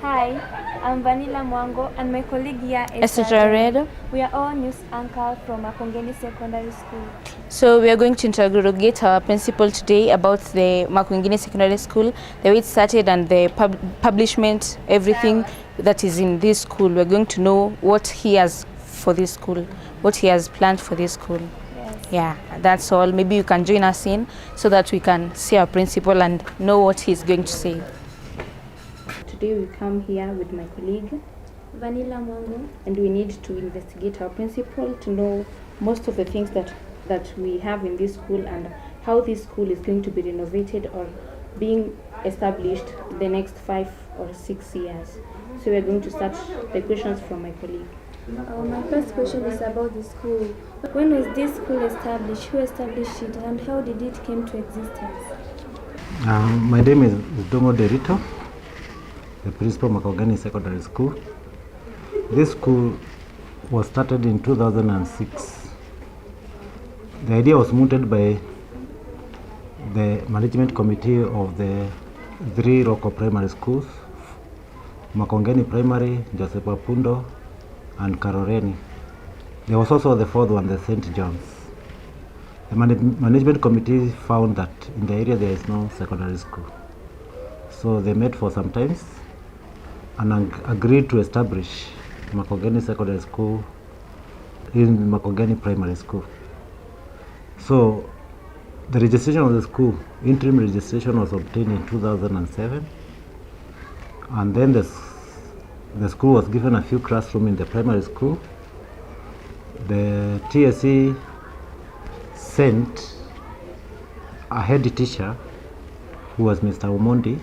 Hi, I'm Vanilla Mwango and my colleague here is Esther. We are all news anchor from Makongeni Secondary School. So we are going to interrogate our principal today about the Makongeni Secondary School, the way it started and the publishment, everything that is in this school. We're going to know what he has for this school, what he has planned for this school. Yes. Yeah, that's all. Maybe you can join us in so that we can see our principal and know what he's going to say. Today we come here with my colleague Vanilla Mwango, and we need to investigate our principal to know most of the things that we have in this school and how this school is going to be renovated or being established the next 5 or 6 years. So we are going to start the questions from my colleague. My first question is about the school. When was this school established? Who established it and how did it came to existence? My name is Ndung'u Nderitu, the principal Makongeni Secondary School. This school was started in 2006. The idea was mooted by the management committee of the 3 local primary schools, Makongeni Primary, Joseph Apundo, and Karoreni. There was also the 4th one, the St. John's. The management committee found that in the area there is no secondary school. So they met for some time and agreed to establish Makongeni Secondary School in Makongeni Primary School. So the registration of the school, interim registration, was obtained in 2007, and then the school was given a few classrooms in the primary school. The TSE sent a head teacher who was Mr. Omondi,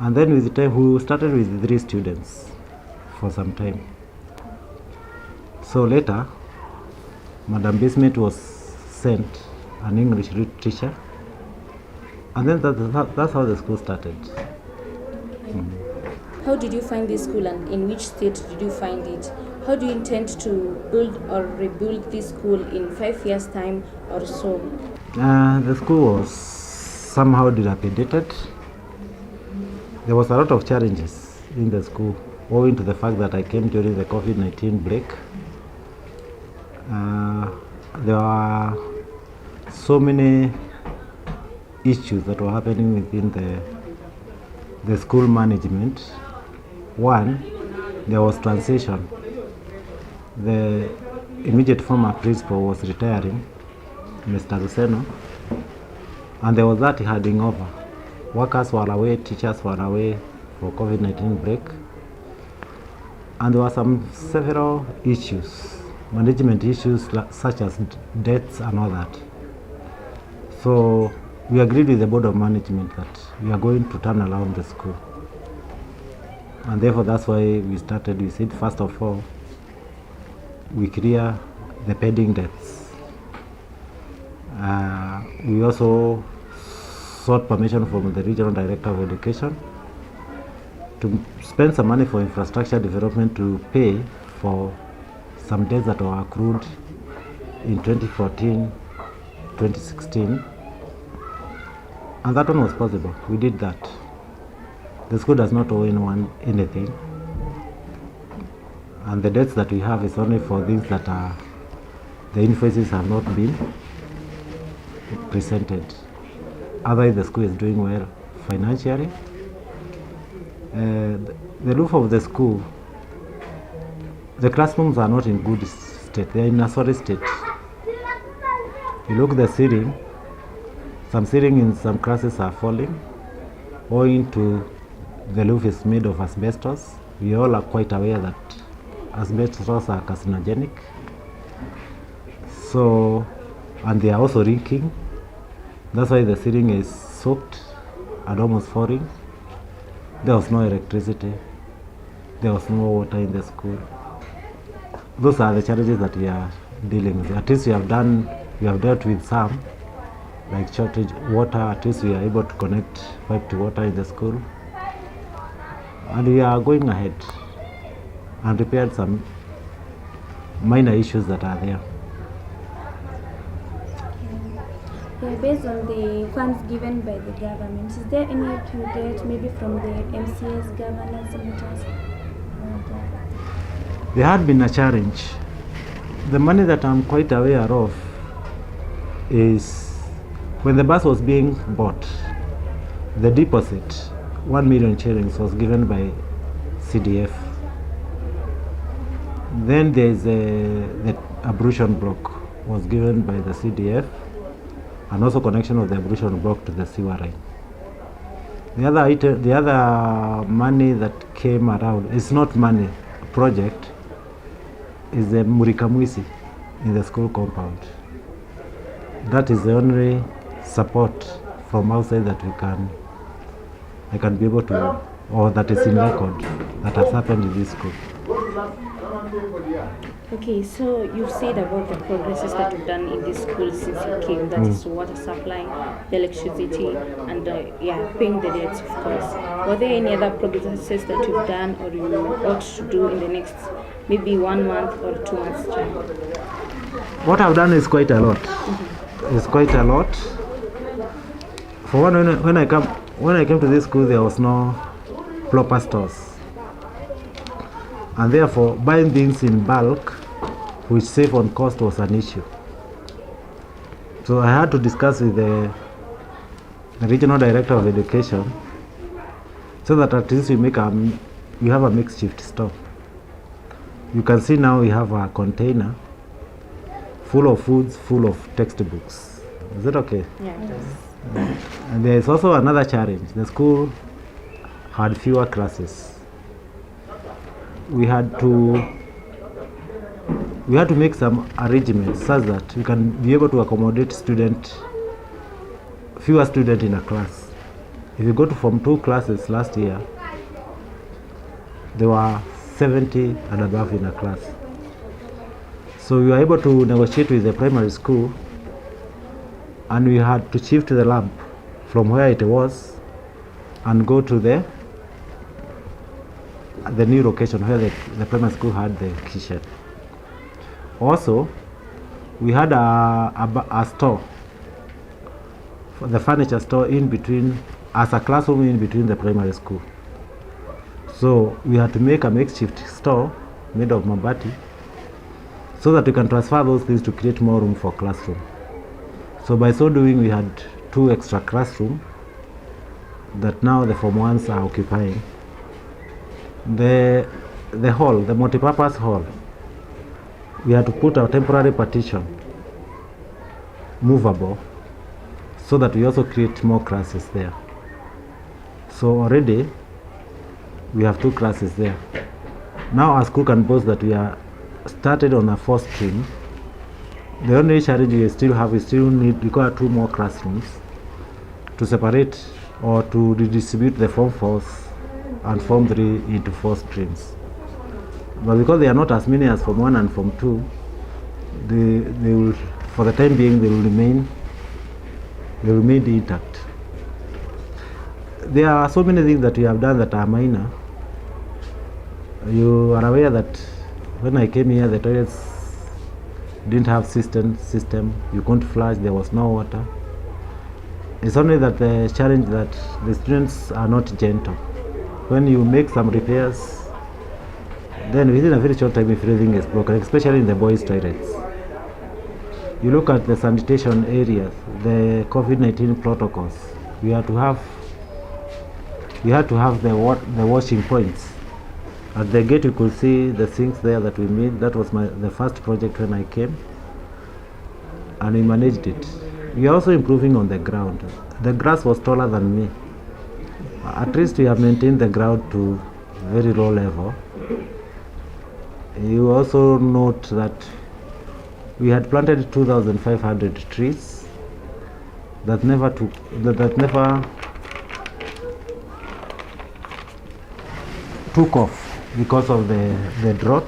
and then with the time we started with 3 students for some time. So later Madam Bismuth was sent an English teacher, and then that's how the school started. How did you find this school and in which state did you find it? How do you intend to build or rebuild this school in 5 years' time or so? The school was somehow dilapidated. There was a lot of challenges in the school, owing to the fact that I came during the COVID-19 break. There were so many issues that were happening within the school management. One, there was transition. The immediate former principal was retiring, Mr. Luceno, and there was that handing over. Workers were away, teachers were away for COVID-19 break, and there were several issues, management issues such as debts and all that. So we agreed with the board of management that we are going to turn around the school, and therefore that's why we started. We said, first of all, we clear the pending debts. We also sought permission from the regional director of education to spend some money for infrastructure development to pay for some debts that were accrued in 2014, 2016, and that one was possible. We did that. The school does not owe anyone anything, and the debts that we have is only for things that the invoices have not been presented. Otherwise, the school is doing well financially. The roof of the school, the classrooms are not in good state. They are in a sorry state. You look at the ceiling, some ceiling in some classes are falling, owing to the roof is made of asbestos. We all are quite aware that asbestos are carcinogenic. So, and they are also leaking. That's why the ceiling is soaked and almost falling. There was no electricity. There was no water in the school. Those are the challenges that we are dealing with. At least we have dealt with some, like shortage water. At least we are able to connect pipe to water in the school. And we are going ahead and repaired some minor issues that are there. Yeah, based on the funds given by the government, is there any help you get maybe from the MCAs, governors, senators? There had been a challenge. The money that I'm quite aware of is when the bus was being bought, the deposit, 1 million shillings, was given by CDF. Then there is the ablution block was given by the CDF, and also connection of the ablution block to the sewer line. The other money that came around is not money, project, is the Murikamwisi in the school compound. That is the only support from outside that I can be able to, or that is in record, that has happened in this school. Okay, so you've said about the progresses that you've done in this school since you came, that is water supply, the electricity, and paying the debts, of course. Were there any other progresses that you've done or you ought to do in the next maybe 1 month or 2 months time? What I've done is quite a lot. It's quite a lot. For one, when I came to this school, there was no proper stores. And therefore, buying things in bulk, which save on cost, was an issue. So I had to discuss with the regional director of education, so that at least we have a makeshift store. You can see now we have a container full of foods, full of textbooks. Is that okay? Yeah, it is. And there is also another challenge. The school had fewer classes. We had to make some arrangements such that we can be able to accommodate fewer students in a class. If you go to Form 2 classes last year, there were 70 and above in a class. So we were able to negotiate with the primary school, and we had to shift the lab from where it was and go to the new location where the primary school had the kitchen. Also, we had a store, the furniture store, in between, as a classroom in between the primary school. So we had to make a makeshift store made of mabati, so that we can transfer those things to create more room for classroom. So by so doing, we had 2 extra classrooms that now the Form 1s are occupying. The hall, the multipurpose hall, we had to put a temporary partition, movable, so that we also create more classes there. So already we have 2 classes there. Now our school can boast that we are started on a 4th stream. The only challenge we still have, we require 2 more classrooms to separate or to redistribute the Form 4s and Form 3 into 4 streams. But because they are not as many as Form 1 and Form 2, they will, for the time being, they will remain intact. There are so many things that we have done that are minor. You are aware that when I came here, the toilets didn't have system. You couldn't flush, there was no water. It's only that the challenge that the students are not gentle. When you make some repairs, then within a very short time everything is broken, especially in the boys' toilets. You look at the sanitation areas, the COVID-19 protocols. We had to have the washing points. At the gate you could see the sinks there that we made. That was the first project when I came, and we managed it. We are also improving on the ground. The grass was taller than me. At least we have maintained the ground to very low level. You also note that we had planted 2,500 trees that never took off because of the drought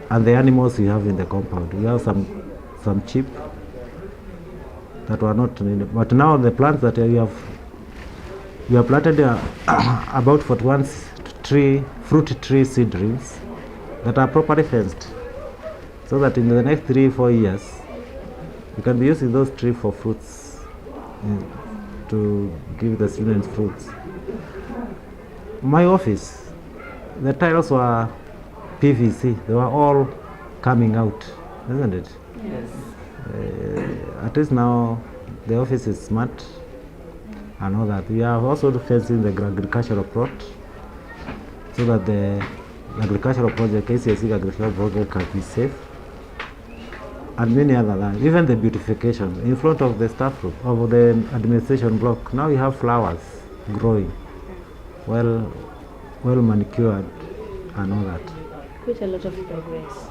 and the animals we have in the compound. We have some sheep that were not needed. But now the plants that we have planted about 41 fruit tree seedlings that are properly fenced, so that in the next 3-4 years We can be using those trees for fruits, to give the students fruits. My office, the tiles were PVC. They were all coming out, isn't it? Yes. At least now the office is smart and all that. We are also fencing the agricultural plot so that the agricultural project, KCSE agricultural project, can be safe. And many other things. Even the beautification in front of the staff room, of the administration block. Now you have flowers growing, well manicured and all that. Quite a lot of progress.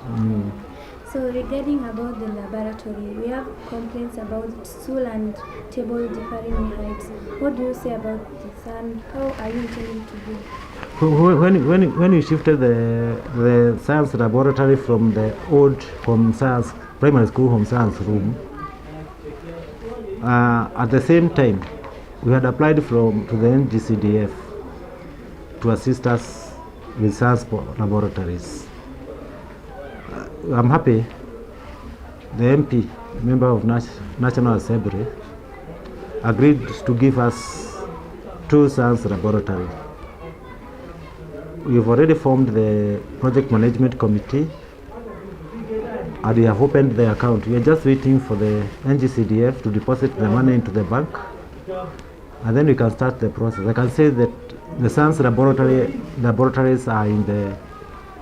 So regarding about the laboratory, we have complaints about stool and table differing in heights. What do you say about this, and how are you intending to do? When you shifted the science laboratory from the old home science primary school home science room, at the same time we had applied to the NGCDF to assist us with science laboratories. I'm happy the MP, member of National Assembly, agreed to give us 2 science laboratories. We've already formed the project management committee and we have opened the account. We are just waiting for the NGCDF to deposit the money into the bank, and then we can start the process. I can say that the science laboratories are in the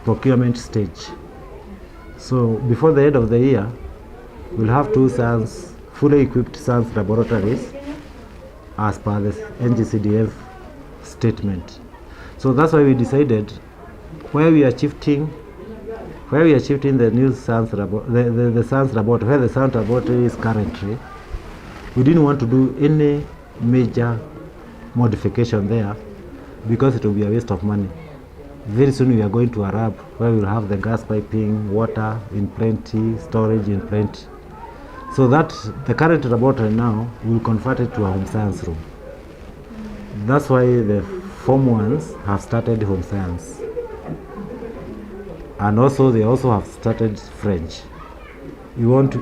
procurement stage. So before the end of the year, we'll have 2 fully equipped science laboratories as per the NGCDF statement. So that's why we decided where we are shifting the new science laboratory, the science laboratory, where the science laboratory is currently, we didn't want to do any major modification there because it will be a waste of money. Very soon we are going to Arab, where we will have the gas piping, water in plenty, storage in plenty. So that the current laboratory now will convert it to a home science room. That's why the Form 1s have started home science. And also they also have started French. We want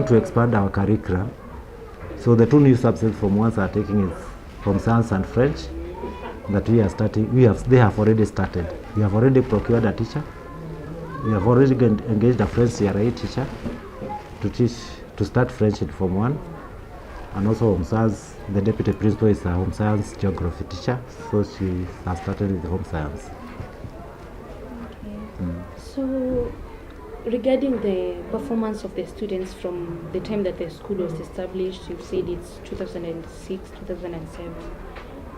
to expand our curriculum. So the 2 new subjects Form 1s are taking is home science and French that we are starting. They have already started. We have already procured a teacher. We have already engaged a French CRA teacher to start French in Form 1. And also home science, the deputy principal is a home science geography teacher, so she has started with home science. So regarding the performance of the students from the time that the school was established, you've said it's 2006, 2007.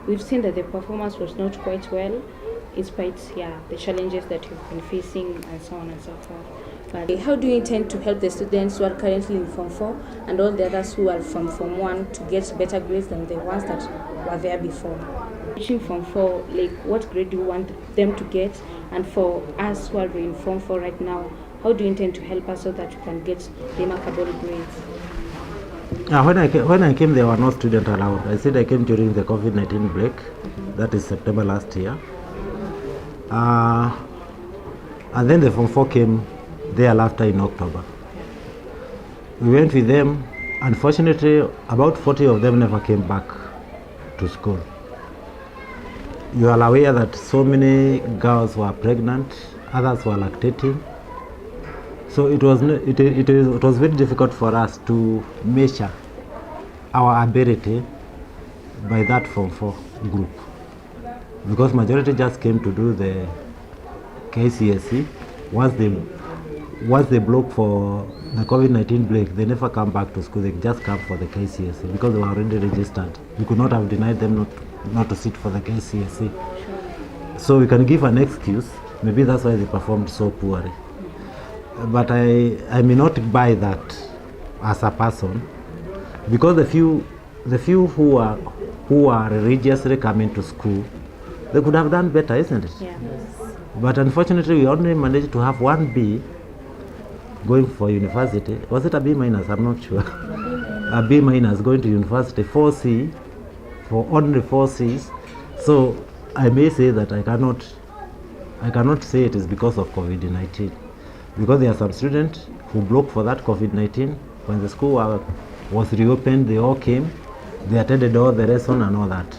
We've seen that the performance was not quite well, despite the challenges that you've been facing and so on and so forth. But how do you intend to help the students who are currently in Form 4 and all the others who are from Form 1 to get better grades than the ones that were there before? Reaching Form 4, what grade do you want them to get? And for us who are in Form 4 right now, how do you intend to help us so that we can get remarkable grades? When I came, there were no students allowed. I said I came during the COVID-19 break, that is September last year. And then the Form 4 came thereafter in October. We went with them. Unfortunately, about 40 of them never came back to school. You are aware that so many girls were pregnant, others were lactating. So it was very difficult for us to measure our ability by that Form 4 group, because majority just came to do the KCSE. Once they block for the COVID-19 break, they never come back to school. They just come for the KCSE because they were already registered. We could not have denied them not to sit for the KCSE. So we can give an excuse. Maybe that's why they performed so poorly. But I may not buy that as a person, because the few who are religiously coming to school, they could have done better, isn't it? Yeah. But unfortunately, we only managed to have 1 B going for university. Was it a B minus? I'm not sure. A B minus going to university, 4 C, for only 4 Cs. So I may say that I cannot say it is because of COVID-19. because there are some students who blocked for that COVID-19. When the school was reopened, they all came, they attended all the lesson and all that.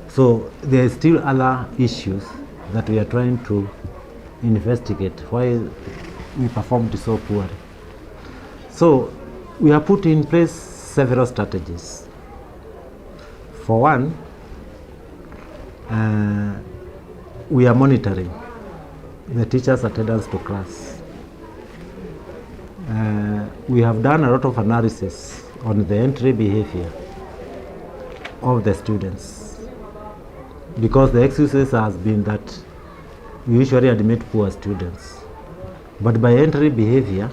So there are still other issues that we are trying to investigate why we performed so poorly. So we have put in place several strategies. For one, we are monitoring the teachers' attendance to class. We have done a lot of analysis on the entry behavior of the students, because the excuses has been that we usually admit poor students, but by entry behavior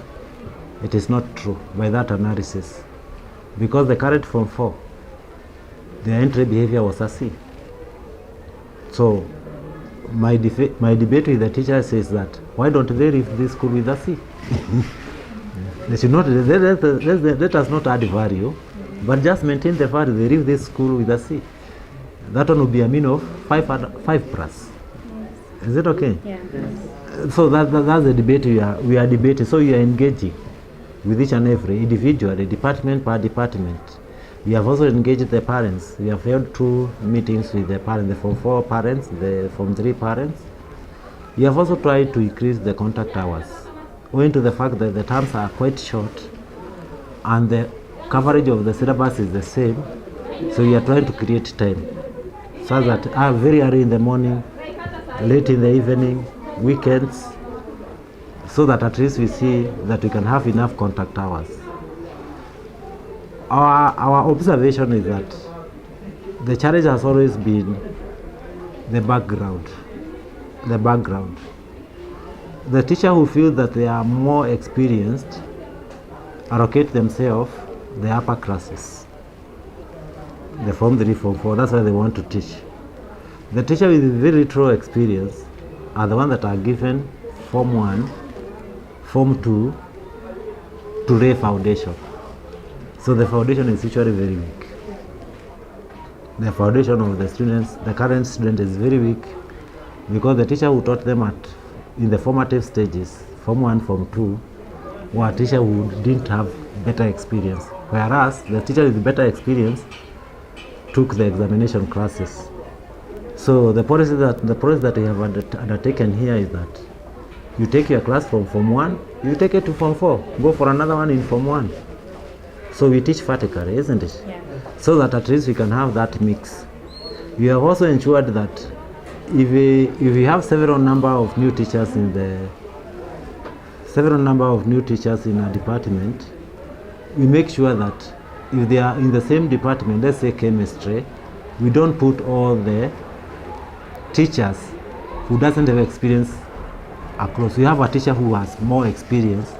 it is not true by that analysis, because the current Form 4, their entry behavior was a C. So my debate with the teachers is that why don't they leave this school with a C? They should not, let us not add value, but just maintain the value. They leave this school with a C. That one will be a mean of 5 plus. Yes. Is it okay? Yeah. So that's the debate we are debating. So you are engaging with each and every individually, department per department. We have also engaged the parents. We have held 2 meetings with the parents, the Form 4 parents, the Form 3 parents. We have also tried to increase the contact hours, owing to the fact that the terms are quite short and the coverage of the syllabus is the same. So we are trying to create time so that very early in the morning, late in the evening, weekends, so that at least we see that we can have enough contact hours. Our observation is that the challenge has always been the background. The teacher who feels that they are more experienced allocate themselves the upper classes, the Form 3, Form 4, that's why they want to teach. The teacher with very little experience are the ones that are given Form 1, Form 2 to lay foundation. So the foundation is usually very weak. The foundation of the students, the current student, is very weak because the teacher who taught them in the formative stages, Form 1, Form 2, were a teacher who didn't have better experience, whereas the teacher with better experience took the examination classes. So the policy that we have undertaken here is that you take your class from Form 1, you take it to Form 4, go for another one in Form 1. So we teach vertically, isn't it? Yeah. So that at least we can have that mix. We have also ensured that if we have several number of new teachers in a department, we make sure that if they are in the same department, let's say chemistry, we don't put all the teachers who doesn't have experience across. We have a teacher who has more experience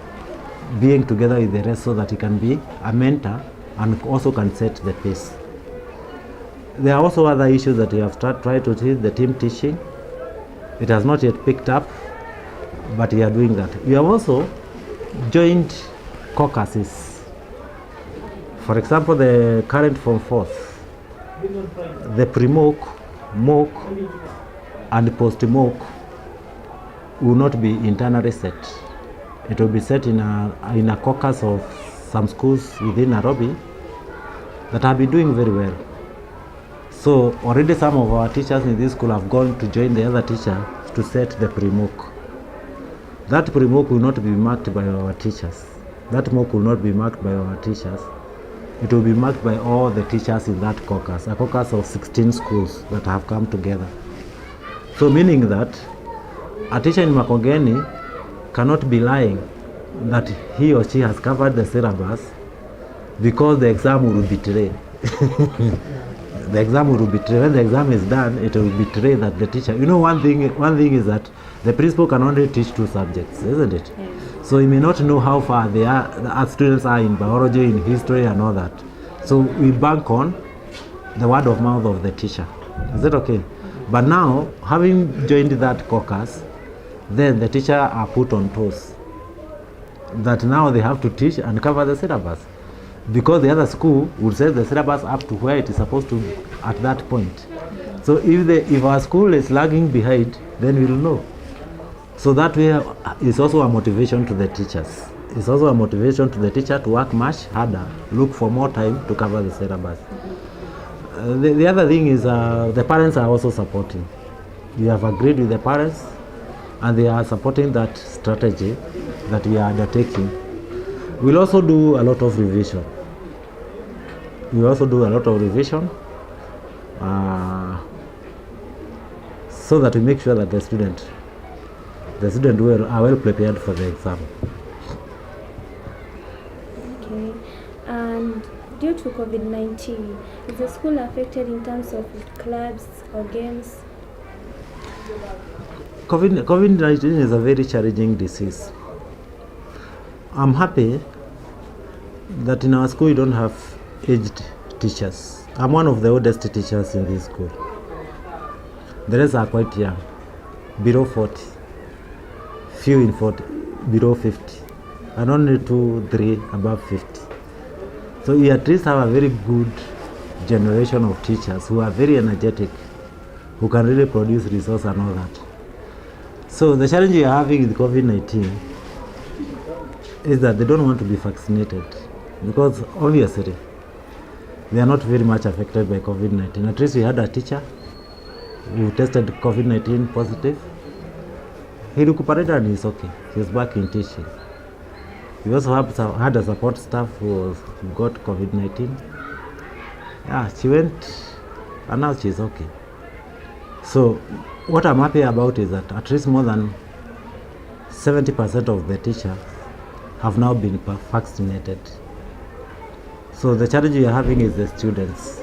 being together with the rest so that he can be a mentor and also can set the pace. There are also other issues that we have tried to teach, the team teaching. It has not yet picked up, but we are doing that. We have also joined caucuses. For example, the current Form 4th, the pre-mock, mock, and post-mock will not be internally set. It will be set in a caucus of some schools within Nairobi that have been doing very well. So already some of our teachers in this school have gone to join the other teacher to set the pre-mock. That pre-mock will not be marked by our teachers. That mock will not be marked by our teachers. It will be marked by all the teachers in that caucus, a caucus of 16 schools that have come together. So meaning that a teacher in Makongeni cannot be lying that he or she has covered the syllabus because the exam will betray. The exam will betray. When the exam is done, it will betray that the teacher. You know, one thing is that the principal can only teach 2 subjects, isn't it? Yes. So he may not know how far our students are in biology, in history, and all that. So we bank on the word of mouth of the teacher. Is that okay? But now, having joined that caucus, then the teacher are put on toes that now they have to teach and cover the syllabus, because the other school would set the syllabus up to where it is supposed to be at that point. So if our school is lagging behind, then we'll know. So that way is also a motivation to the teachers. It's also a motivation to the teacher to work much harder, look for more time to cover the syllabus. The other thing is the parents are also supporting. We have agreed with the parents and they are supporting that strategy that we are undertaking. We'll also do a lot of revision. So that we make sure that the student are well prepared for the exam. Okay. And due to COVID-19, is the school affected in terms of clubs or games? COVID-19 is a very challenging disease. I'm happy that in our school we don't have aged teachers. I'm one of the oldest teachers in this school. The rest are quite young, below 40, few in 40, below 50, and only 2, 3 above 50. So we at least have a very good generation of teachers who are very energetic, who can really produce resource and all that. So the challenge we are having with COVID-19 is that they don't want to be vaccinated because obviously they are not very much affected by COVID-19. At least we had a teacher who tested COVID-19 positive. He recuperated and he's okay. He's back in teaching. We also had a support staff who got COVID-19. Yeah, she went and now she's okay. So what I'm happy about is that at least more than 70% of the teachers have now been vaccinated. So the challenge we are having is the students.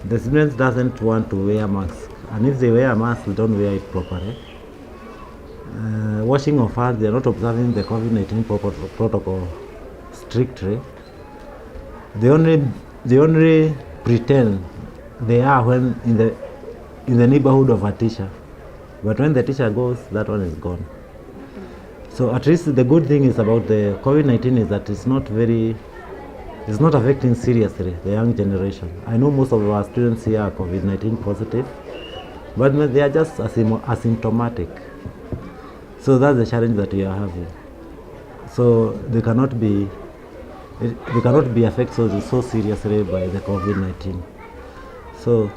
The students doesn't want to wear masks, and if they wear a mask, they don't wear it properly. Washing of hands, they are not observing the COVID-19 protocol strictly. They only pretend they are when in the neighborhood of a teacher, but when the teacher goes, that one is gone. So at least the good thing is about the COVID-19 is that it's not affecting seriously the young generation. I know most of our students here are COVID-19 positive, but they are just asymptomatic. So that's the challenge that we are having. So they cannot be affected so seriously by the COVID-19. So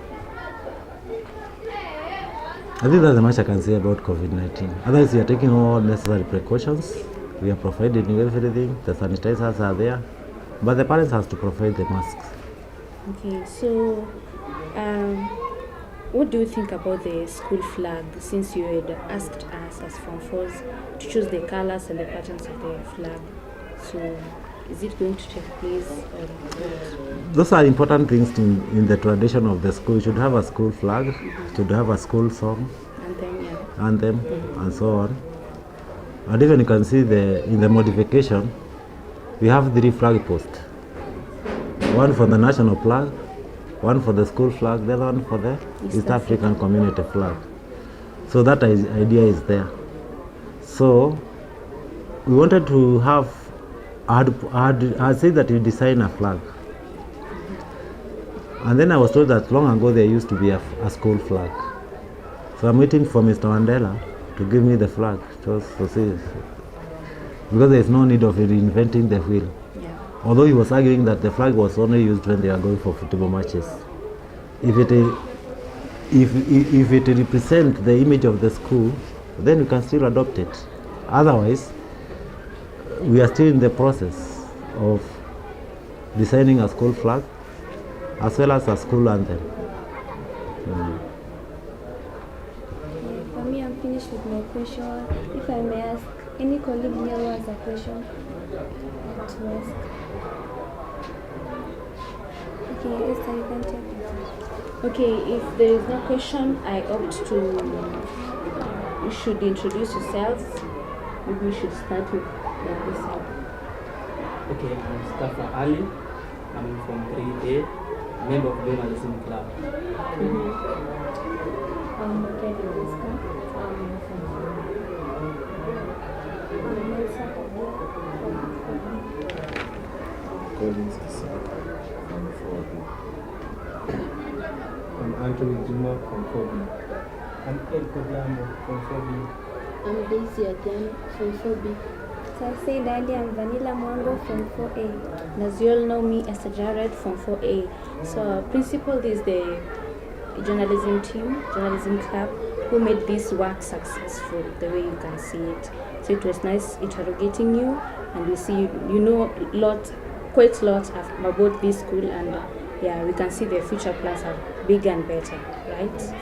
I think that's the much I can say about COVID-19. Otherwise, we are taking all necessary precautions. We are providing everything. The sanitizers are there, but the parents have to provide the masks. Okay, so what do you think about the school flag, since you had asked us as Form 4s to choose the colors and the patterns of the flag? So is it going to take place or not? Those are important things in the tradition of the school. You should have a school flag, should have a school song, anthem, and so on. And even you can see in the modification, we have 3 flag posts. One for the national flag, one for the school flag, the other one for the East African community flag. So that idea is there. So we wanted to have, I'd say that you design a flag. And then I was told that long ago there used to be a school flag. So I'm waiting for Mr. Mandela to give me the flag, just to see, because there is no need of reinventing the wheel. Yeah. Although he was arguing that the flag was only used when they are going for football matches. If it represents the image of the school, then you can still adopt it. Otherwise, we are still in the process of designing a school flag as well as a school anthem. For me, I'm finished with my question. If I may ask, any colleague here who has a question to ask? Okay, Esther, you can take it. Okay, if there is no question, I opt to, you should introduce yourselves. Maybe we should start with this side. Okay, I'm Mustafa Ali. I'm from 3A, member of journalism club. I'm Makongeni Secondary I'm Anthony Juma from Kobe. I'm El Kodamo from Kobe. I'm Daisy again from 4B. So I said earlier, I'm Vanilla Mwango from 4A. And as you all know me, Esther Jared from 4A. So principal is the journalism team, journalism club, who made this work successful the way you can see it. So it was nice interrogating you, and we see you know quite a lot about this school, and yeah, we can see the future plans are bigger and better, right?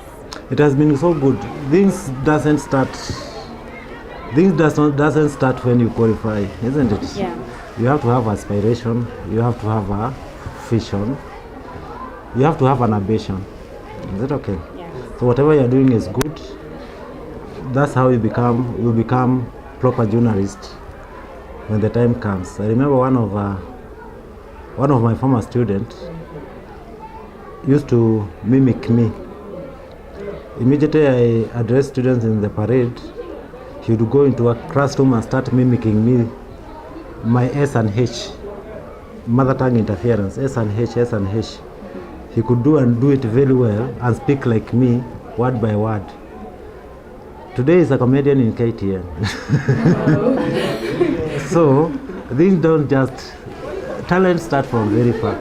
It has been so good. Things doesn't start when you qualify, isn't it? Yeah. You have to have aspiration, you have to have a vision, you have to have an ambition. Is it okay? Yeah. So whatever you're doing is good. That's how you become proper journalist when the time comes. I remember one of my former students used to mimic me. Immediately I address students in the parade, he would go into a classroom and start mimicking me, my S and H, mother tongue interference, S and H, S and H. He could do it very well and speak like me, word by word. Today he's a comedian in KTN. So things don't just, talent start from very far.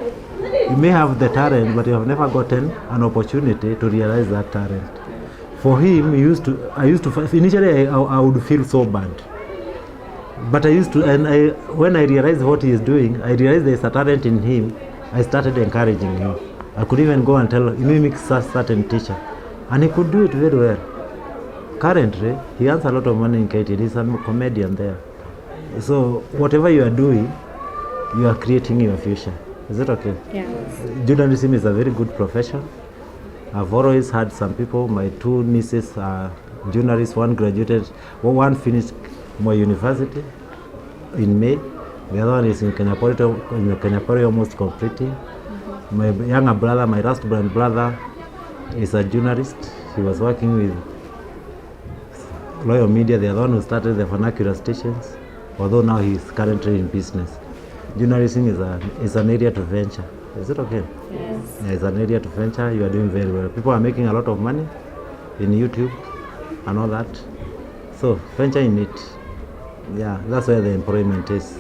You may have the talent, but you have never gotten an opportunity to realize that talent. For him, initially I would feel so bad. But when I realized what he is doing, I realized there is a talent in him. I started encouraging him. I could even go and tell him, mimic a certain teacher. And he could do it very well. Currently, he earns a lot of money in KTN. He's a comedian there. So whatever you are doing, you are creating your future. Is it okay? Yeah. Journalism is a very good profession. I've always had some people, my two nieces are journalists, one finished my university in May, the other one is in Kenyapori almost completing. My younger brother, my last born brother, is a journalist. He was working with Loyal Media, the other one who started the vernacular stations, although now he is currently in business. Journalism is an area to venture. Is it okay? Yes. Yeah, it's an area to venture. You are doing very well. People are making a lot of money in YouTube and all that. So venture in it. Yeah, that's where the employment is.